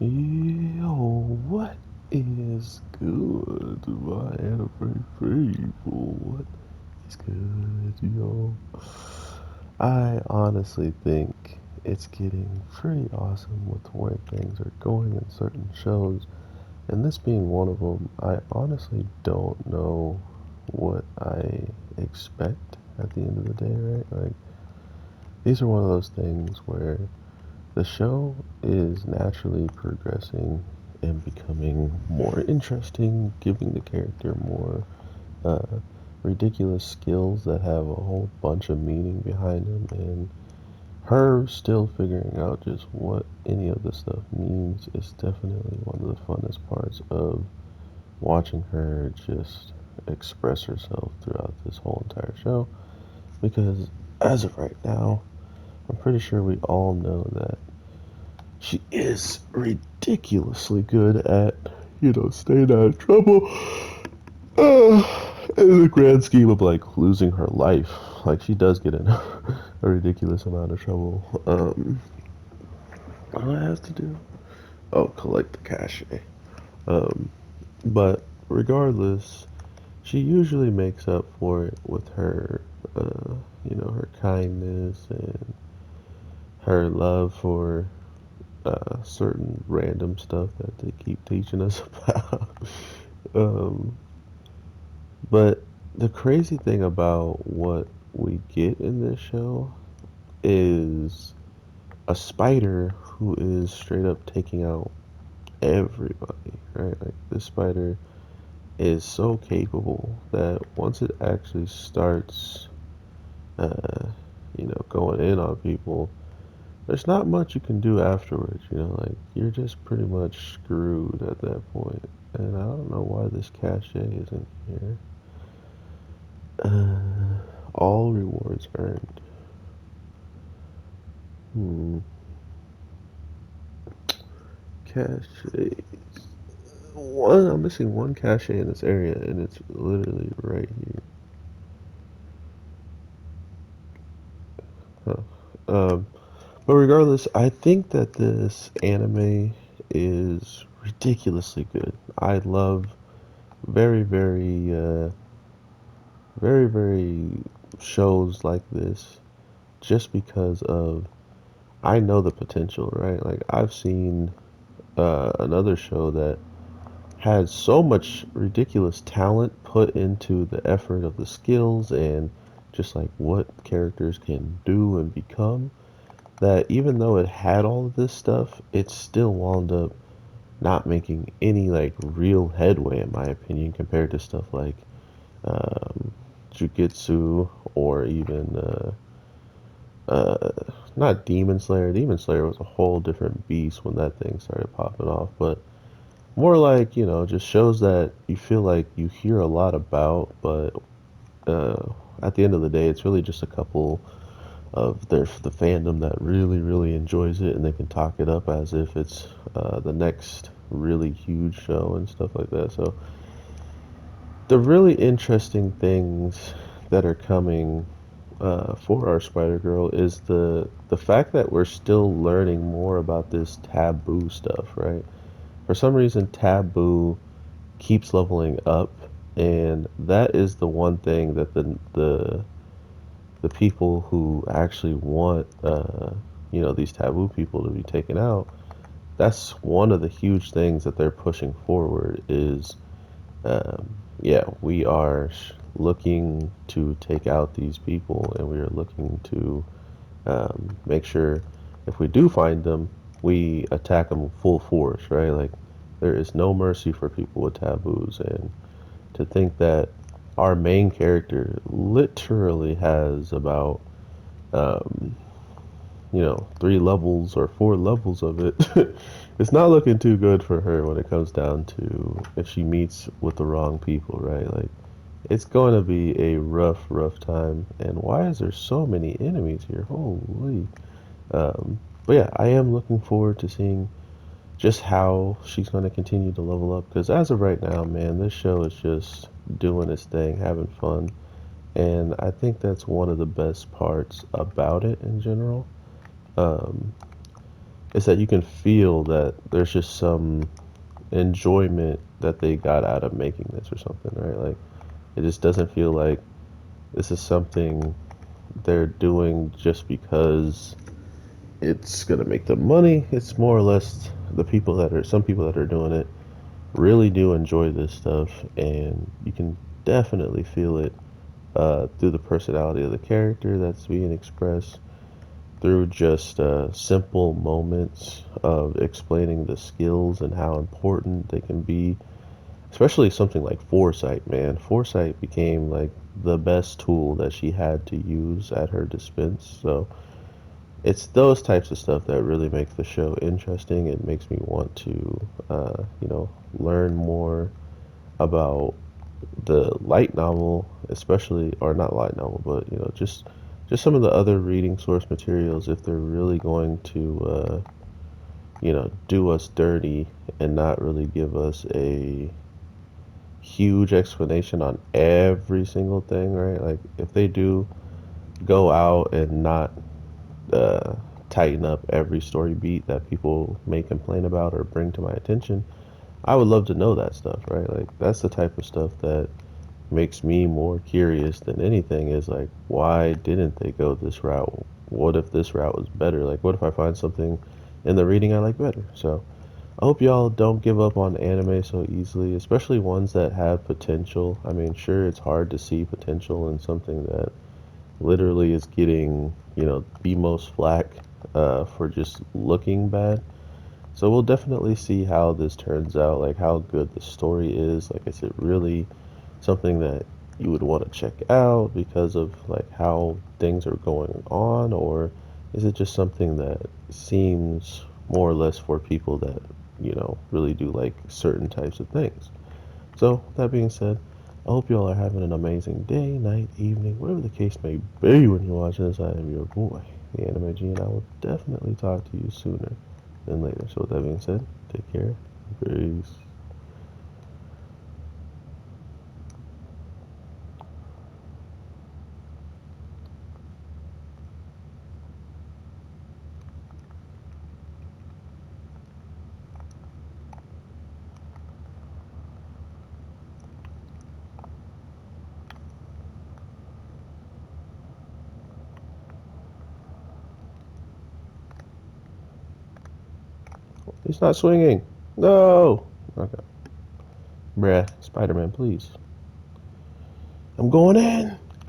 Yo, what is good, my anime people? What is good, yo? I honestly think it's getting pretty awesome with where things are going in certain shows, and this being one of them. I honestly don't know what I expect at the end of the day, right? Like, these are one of those things where the show is naturally progressing and becoming more interesting, giving the character more uh, ridiculous skills that have a whole bunch of meaning behind them, and her still figuring out just what any of this stuff means is definitely one of the funnest parts of watching her just express herself throughout this whole entire show. Because as of right now, I'm pretty sure we all know that she is ridiculously good at, staying out of trouble. In the grand scheme of like losing her life, like she does get in a ridiculous amount of trouble. What do I have to do? Oh, collect the cachet. Um, but regardless, she usually makes up for it with her, her kindness and her love for certain random stuff that they keep teaching us about. um, but the crazy thing about what we get in this show is a spider who is straight up taking out everybody, right? Like, this spider is so capable that once it actually starts, uh, going in on people, there's not much you can do afterwards, like you're just pretty much screwed at that point. And I don't know why this cachet isn't here. All rewards earned. Hmm. Cachet. I'm missing one cachet in this area, and it's literally right here. Huh. Um, but regardless, I think that this anime is ridiculously good. I love very, very shows like this just because of I know the potential, right? Like, I've seen another show that had so much ridiculous talent put into the effort of the skills and just like what characters can do and become, that even though it had all of this stuff, it still wound up not making any like real headway, in my opinion, compared to stuff like um, Jujutsu or even uh, not Demon Slayer. Demon Slayer was a whole different beast when that thing started popping off, but more like, just shows that you feel like you hear a lot about, but at the end of the day, it's really just a couple of the fandom that really enjoys it, and they can talk it up as if it's the next really huge show and stuff like that. So the really interesting things that are coming for our Spider Girl is the fact that we're still learning more about this taboo stuff, right? For some reason, taboo keeps leveling up, and that is the one thing that the people who actually want these taboo people to be taken out. That's one of the huge things that they're pushing forward is yeah, we are looking to take out these people, and we are looking to make sure if we do find them, we attack them full force, right? Like, there is no mercy for people with taboos, and to think that our main character literally has about um, 3 levels or 4 levels of it. It's not looking too good for her when it comes down to if she meets with the wrong people, right? Like, it's going to be a rough time. And why is there so many enemies here? Holy. But yeah, I am looking forward to seeing just how she's going to continue to level up. Because as of right now, man, this show is just doing its thing, having fun. And I think that's one of the best parts about it in general. Um, is that you can feel that there's just some enjoyment that they got out of making this or something, right? Like it just doesn't feel like this is something they're doing just because it's gonna make them money. It's more or less some people that are doing it really do enjoy this stuff, and you can definitely feel it through the personality of the character that's being expressed, through just simple moments of explaining the skills and how important they can be. Especially something like foresight, man. Foresight became like the best tool that she had to use at her dispense. So it's those types of stuff that really makes the show interesting. It makes me want to, learn more about the light novel, especially, or not light novel, but just some of the other reading source materials. If they're really going to, do us dirty and not really give us a huge explanation on every single thing, right? Like if they do go out and not uh, tighten up every story beat that people may complain about or bring to my attention, I would love to know that stuff, right? Like that's the type of stuff that makes me more curious than anything is like, why didn't they go this route? What if this route was better? Like, what if I find something in the reading I like better? So, I hope y'all don't give up on anime so easily, especially ones that have potential. I mean, sure, it's hard to see potential in something that literally is getting, the most flack for just looking bad. So we'll definitely see how this turns out, like how good the story is. Like, is it really something that you would want to check out because of like how things are going on, or is it just something that seems more or less for people that really do like certain types of things? So that being said, I hope you all are having an amazing day, night, evening, whatever the case may be when you're watching this. I am your boy, the Anime G, and I will definitely talk to you sooner than later. So with that being said, take care. Peace. He's not swinging. No. Okay. Bruh, Spider-Man, please. I'm going in.